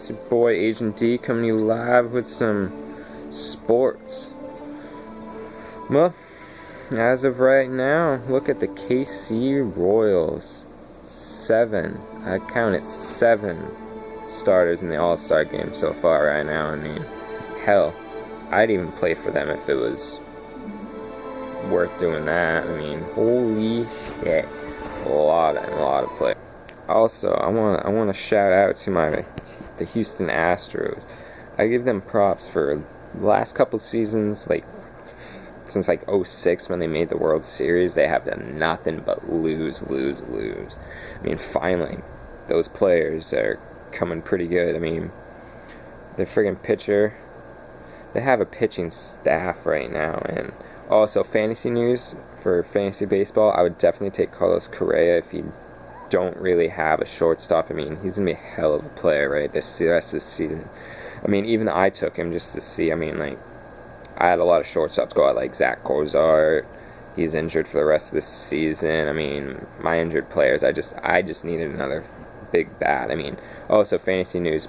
It's your boy Agent D coming to you live with some sports. Well, as of right now, look at the KC Royals. 7. I counted 7 starters in the All-Star game so far right now. I mean, hell, I'd even play for them if it was worth doing that. I mean, holy shit. A lot of players. Also, I want to shout out to the Houston Astros. I give them props for the last couple seasons, since 06 when they made the World Series. They have done nothing but lose. I mean, finally, those players are coming pretty good. I mean, their friggin' pitcher, they have a pitching staff right now. And also, fantasy news for fantasy baseball, I would definitely take Carlos Correa if you don't really have a shortstop. I mean, he's going to be a hell of a player, right, the rest of the season. I mean, even I took him just to see. I mean, I had a lot of shortstops go out, Zach Cozart. He's injured for the rest of the season. I mean, my injured players, I just needed another big bat. I mean, also, fantasy news,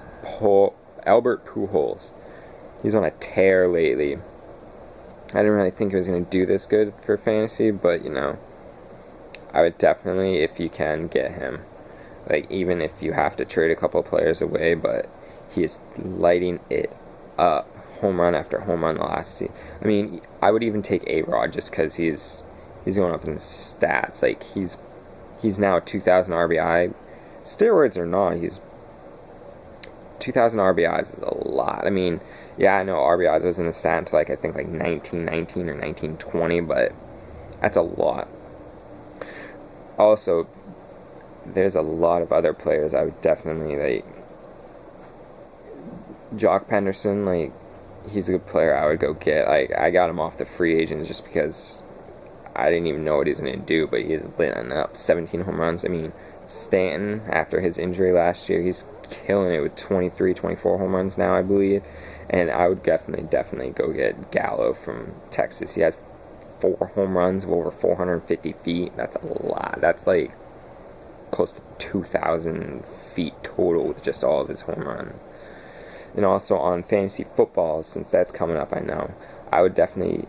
Albert Pujols. He's on a tear lately. I didn't really think he was going to do this good for fantasy, but, I would definitely, if you can, get him. Even if you have to trade a couple of players away, but he is lighting it up. Home run after home run last season. I mean, I would even take A-Rod just because he's going up in stats. He's now 2,000 RBI. Steroids or not, 2,000 RBIs is a lot. I mean, yeah, I know RBIs was in the stat until I think 1919 or 1920, but that's a lot. Also, there's a lot of other players I would definitely Jock Penderson, he's a good player I would go get. I got him off the free agents just because I didn't even know what he was going to do, but he's lit up 17 home runs. I mean, Stanton, after his injury last year, he's killing it with 23, 24 home runs now, I believe. And I would definitely go get Gallo from Texas. He has 4 home runs of over 450 feet. That's a lot. That's close to 2,000 feet total with just all of his home runs. And also on fantasy football, since that's coming up, I know, I would definitely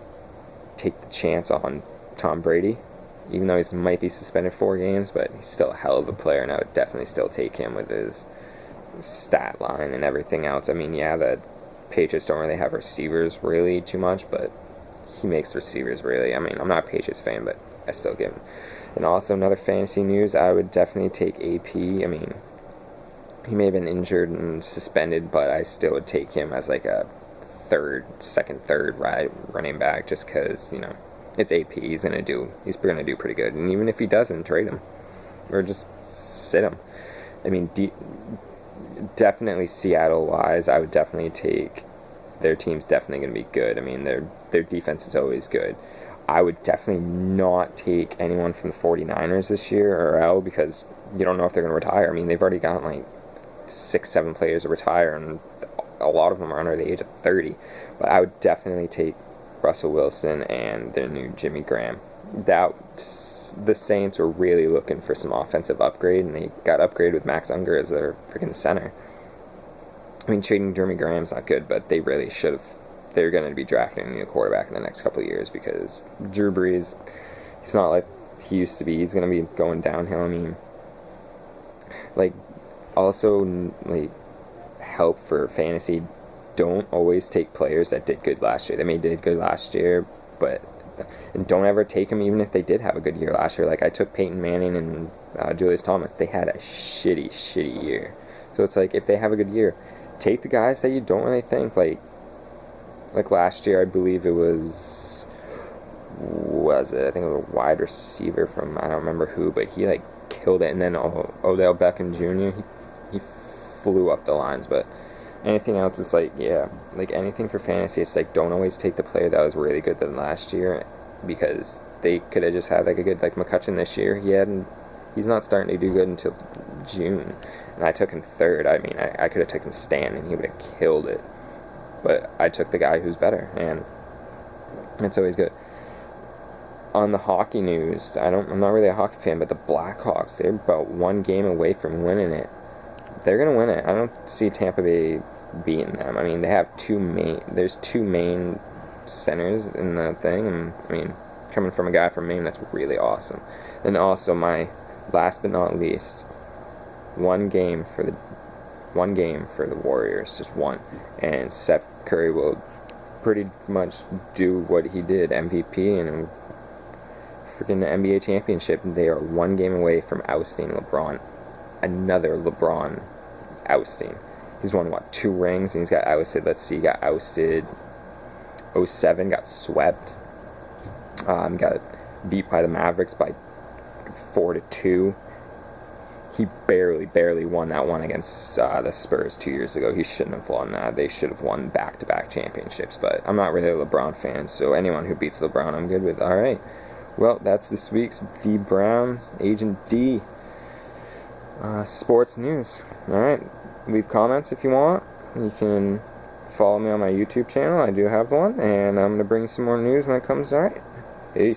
take the chance on Tom Brady. Even though he might be suspended 4 games, but he's still a hell of a player, and I would definitely still take him with his stat line and everything else. I mean, yeah, the Patriots don't really have receivers really too much, but he makes receivers really. I mean, I'm not a Patriots fan, but I still give him. And also, another fantasy news, I would definitely take AP. I mean, he may have been injured and suspended, but I still would take him as a second, third running back, just because, it's AP. He's gonna do pretty good. And even if he doesn't, trade him or just sit him. I mean, definitely Seattle-wise, I would definitely take. Their team's definitely gonna be good. I mean, their defense is always good. I would definitely not take anyone from the 49ers this year or L, because you don't know if they're gonna retire. I mean, they've already got 6-7 players to retire, and a lot of them are under the age of 30. But I would definitely take Russell Wilson and their new Jimmy Graham. The Saints were really looking for some offensive upgrade, and they got upgraded with Max Unger as their freaking center. I mean, trading Jimmy Graham's not good, but they really should have. They're going to be drafting a new quarterback in the next couple of years, because Drew Brees, he's not like he used to be. He's going to be going downhill. I mean, also, help for fantasy, don't always take players that did good last year. They may did good last year, and don't ever take them even if they did have a good year last year. I took Peyton Manning and Julius Thomas. They had a shitty year. So it's if they have a good year, take the guys that you don't really think, like last year, I believe it was I think it was a wide receiver from, I don't remember who, but he killed it. And then Odell Beckham Jr., he flew up the lines. But anything else is anything for fantasy, it's don't always take the player that was really good than last year, because they could have just had a good McCutcheon this year. He's not starting to do good until June, and I took him 3rd. I mean, I could have taken Stan and he would have killed it, but I took the guy who's better, and it's always good. On the hockey news, I'm not really a hockey fan, but the Blackhawks, they're about 1 game away from winning it. they're gonna win it. I don't see Tampa Bay beating them. I mean, they have there's two main centers in the thing, and I mean, coming from a guy from Maine, that's really awesome. And also, my last but not least, one game for the Warriors, just one, and Steph Curry will pretty much do what he did, MVP and a freaking NBA championship. They are one game away from ousting LeBron, another LeBron ousting. He's won, what, 2 rings, and he's got ousted, let's see, he got ousted 07, got swept, got beat by the Mavericks by 4-2. He barely won that one against the Spurs 2 years ago. He shouldn't have won that. They should have won back-to-back championships, but I'm not really a LeBron fan, so anyone who beats LeBron, I'm good with. Alright, well, that's this week's D. Brown, Agent D, sports news. Alright, leave comments if you want. You can follow me on my YouTube channel. I do have one, and I'm going to bring some more news when it comes. Alright, peace.